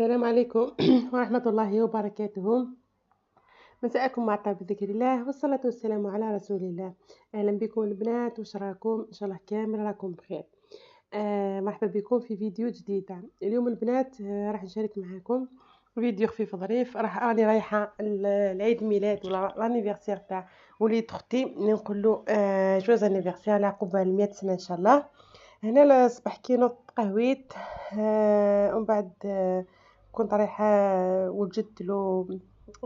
السلام عليكم ورحمة الله وبركاته. مساءكم مع طيب بذكر الله والصلاة والسلام على رسول الله. أهلا بكم البنات، واش راكم؟ إن شاء الله كامل راكم بخير. مرحبا بكم في فيديو جديد. اليوم البنات راح نشارك معاكم فيديو خفيف ظريف. راني رايحة العيد ميلاد ولا لانيفرسير تاع وليد اختي، نقول له جوز انيفرسير لعقبال 100 سنة إن شاء الله. هنا الصباح كي نوضت قهويت، ومن بعد كنت رايحة وجدت له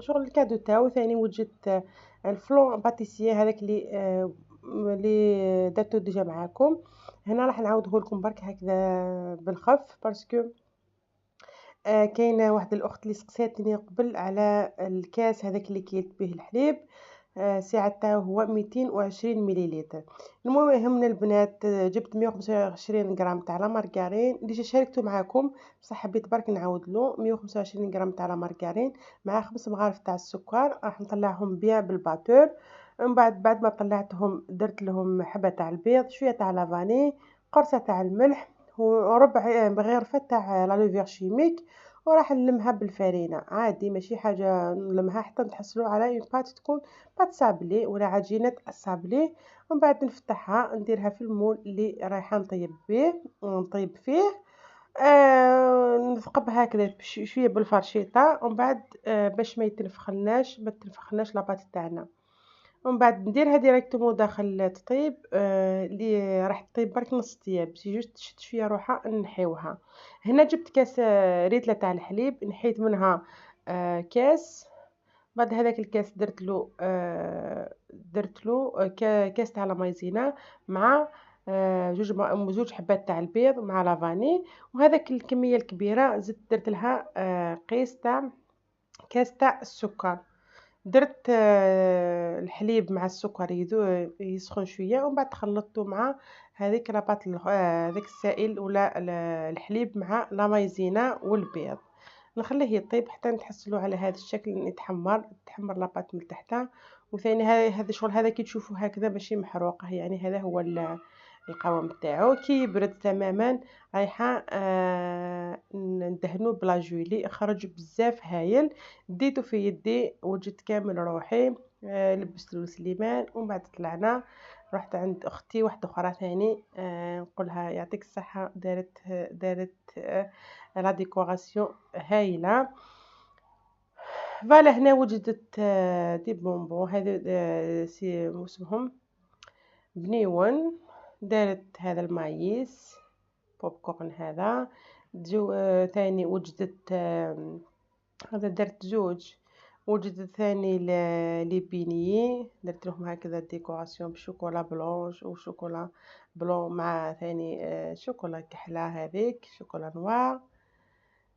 شغل الكادو تاعو. ثاني وجدت الفلون باتيسيي هذاك اللي درتو ديجا معاكم. هنا راح نعاوده لكم برك هكذا بالخف باسكو كاينه واحد الاخت اللي سقساتني قبل على الكاس هذاك اللي كيلت به الحليب. السعه تاعو هو 220 مليلتر. المهم يهمنا البنات، جبت 125 غرام تاع لا مارغرين ديجا شاركته معاكم، بصح حبيت برك نعاود له 125 غرام تاع لا مارغرين مع 5 مغارف تاع السكر. راح نطلعهم بيان بالباتور. من بعد ما طلعتهم درت لهم حبه تاع البيض، شويه تاع لافاني، قرصه تاع الملح، وربع غرفه تاع لا لوفير شيميك، وراح نلمها بالفرينه عادي، ماشي حاجه نلمها حتى نحصلوا على اون بات تكون بات سابلي ولا عجينه سابلي. ومن بعد نفتحها نديرها في المول اللي رايحه نطيب فيه. نثقبها هكذا شويه بالفرشيطه، ومن بعد باش ما تنفخلناش لاباط تاعنا. ومن بعد نديرها ديريكتومون داخل تطيب، اللي راح تطيب برك نص طياب، سي جوست تشد شويه روحها نحيوها. هنا جبت كاس ريتله تاع الحليب، نحيت منها كاس. بعد هذاك الكاس درت له كاس تاع لا مايزينا مع زوج حبات تاع البيض مع لافاني. وهذاك الكميه الكبيره زدت درت لها كاس تاع السكر. درت الحليب مع السكر يسخن شويه، ومن بعد خلطته مع هذيك لاباط هذاك السائل ولا الحليب مع لا مايزينا والبيض. نخليه يطيب حتى نتحصلوا على هذا الشكل، تحمر لاباط من تحتها. وثاني هذا شغل هذا كي تشوفوا هكذا ماشي محروقه، يعني هذا هو القوام تاعو. كي يبرد تماما رايحه ندهنوه بلا جولي، خرج بزاف هايل. ديته في يدي وجدت كامل روحي. لبست له سليمان، ومن بعد طلعنا رحت عند اختي واحده اخرى ثاني، نقولها يعطيك الصحه، دارت لا ديكوراسيون هايله. فوالا هنا وجدت دي بونبون هذا سي اسمهم بنيون. دارت هذا المايس بوب كورن هذا ثاني وجدت هذا درت زوج. وجدت ثاني لي بينيي، درت لهم هكذا ديكوراسيون بشوكولا بلونش وشوكولا بلون مع ثاني شوكولا كحله، هذيك شوكولا نوار.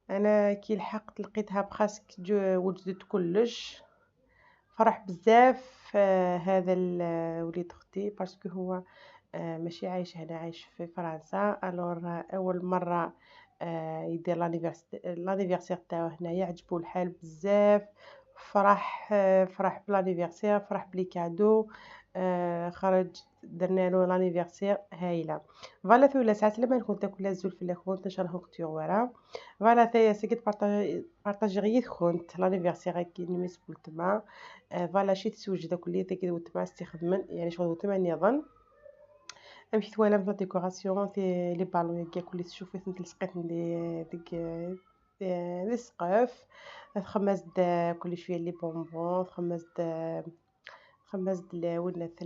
انا كي لحقت لقيتها بخاسك وجدت كلش. فرح بزاف هذا وليد اختي باسكو هو ماشي عايش هنا، عايش في فرنسا. الور اول مره يدير لانيفرسير تاعو هنايا، عجبو الحال بزاف. فرح بلانيفرسير، فرح بلي كادو. خرج درنا له لانيفرسير هايله. فوالا ثولا ساعات لما نكون تاكل الزول في الاخوان نشرحو كتير ورا. فوالا ثايا سكت بارطاجي غير كنت لانيفرسير كي نمس بولتما. فوالا شي تسوج كلية كي وتما استخدمن يعني شغل وتما نظن امشي ثوالا في ديكوراسيون في لي بالون كاع كلي تشوفي ثنت لصقت ديك لي سقف. خمس كل شويه لي بونبون خمس ولات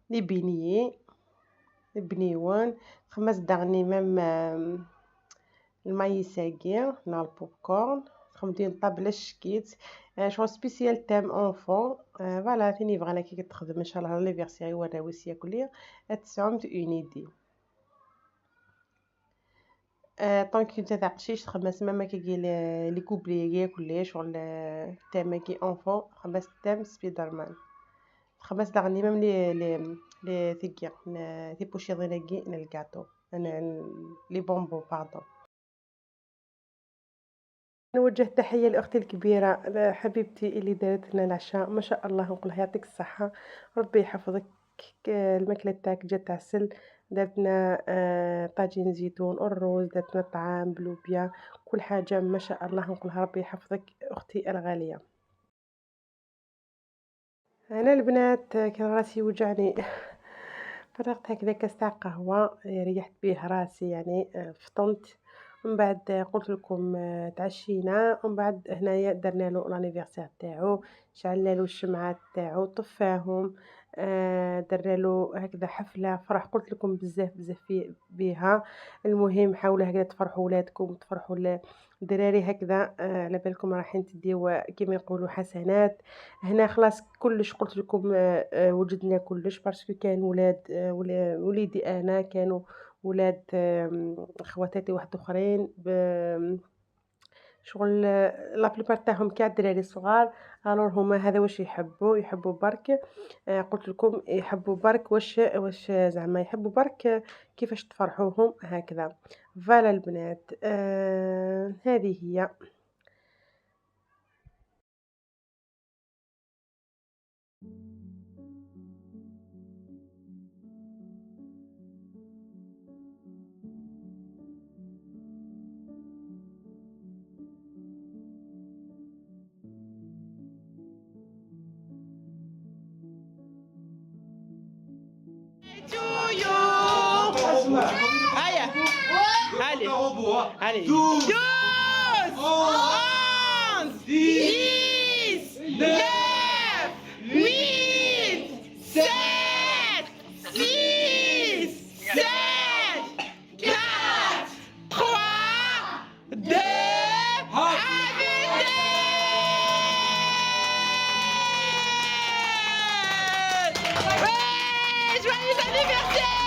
لي بينيي بنيوان. خمس دغني ميم المايساكي نا البوب كورن خمدين طابلة الشكيت شغل سبيسيال تام اونفون. فوالا ثاني فغانا كي تخدم ان شاء الله ليفرسيري وراويسيا كليا تسعمت اون ايدي. طونك نتا تاع قشيش خمس ماما كي لي كوبلي كليا شغل تام كي اونفون. خمس تام سبيدرمان. خمس دغني ميم لي ثيكيا تي بوشيضيناكي الكاطو لي بونبون باردون. نوجه تحية لأختي الكبيرة حبيبتي اللي دارت لنا العشاء، ما شاء الله نقولها يعطيك الصحة، ربي يحفظك الماكلة تاعك جات تعسل. درتنا طاجين زيتون، الروز، درتنا طعام بلوبيا، كل حاجة ما شاء الله. نقولها ربي يحفظك أختي الغالية. أنا البنات كان راسي يوجعني فرغت هكذا كاس تاع قهوة، ريحت بيه راسي يعني. فطنت ومن بعد قلت لكم تعشينا، ومن بعد هنايا درنا له لانيفرسير تاعو، شعلنا له الشمعات تاعو، طفاهم، درنا له هكذا حفلة فرح. قلت لكم بزاف بزاف بيها. المهم حاولوا هكذا تفرحوا ولادكم، تفرحوا الدراري هكذا. على بالكم رايحين تديو كيما يقولوا حسنات. هنا خلاص كلش قلت لكم وجدنا كلش، باسكو كان ولاد وليدي انا، كانوا ولاد خواتاتي واحد اخرين شغل. لا بليبار تاعهم كاع الدراري الصغار. الور هما هذا واش يحبوا برك. قلت لكم يحبوا برك واش زعما يحبوا برك كيفاش تفرحوهم هكذا. فوالا البنات، هذه هي. To you. Allez, allez, allez. 12, 11, 10, 9, 8, 7, 6, 5, 4, 3, 2, 1. Joyeux anniversaire!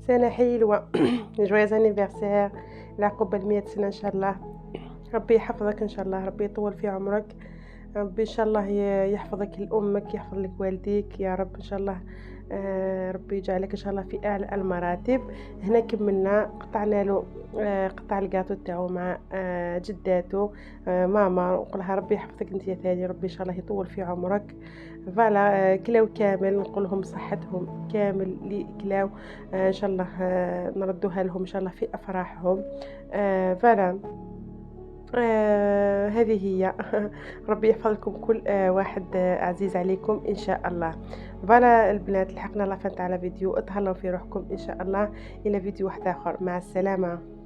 سنة حلوة. جوايز انيفرسير، لعقبال 100 سنة ان شاء الله. ربي يحفظك ان شاء الله، ربي يطول في عمرك، ربي ان شاء الله يحفظك لامك، يحفظ لك والديك يا رب ان شاء الله. ربي يجعلك ان شاء الله في اعلى المراتب. هنا كملنا، قطعنا له قطع الكاطو تاعو مع جداته ماما. نقولها ربي يحفظك انت يا ثاني، ربي ان شاء الله يطول في عمرك. فوالا كلاو كامل، نقول لهم صحتهم كامل اللي كلاو ان شاء الله نردوها لهم ان شاء الله في افراحهم. فوالا هذه هي. ربي يحفظكم كل واحد عزيز عليكم ان شاء الله. فوالا البنات، لحقنا لافان تاع الفيديو. اتهلاو في روحكم ان شاء الله، الى فيديو واحد اخر. مع السلامه.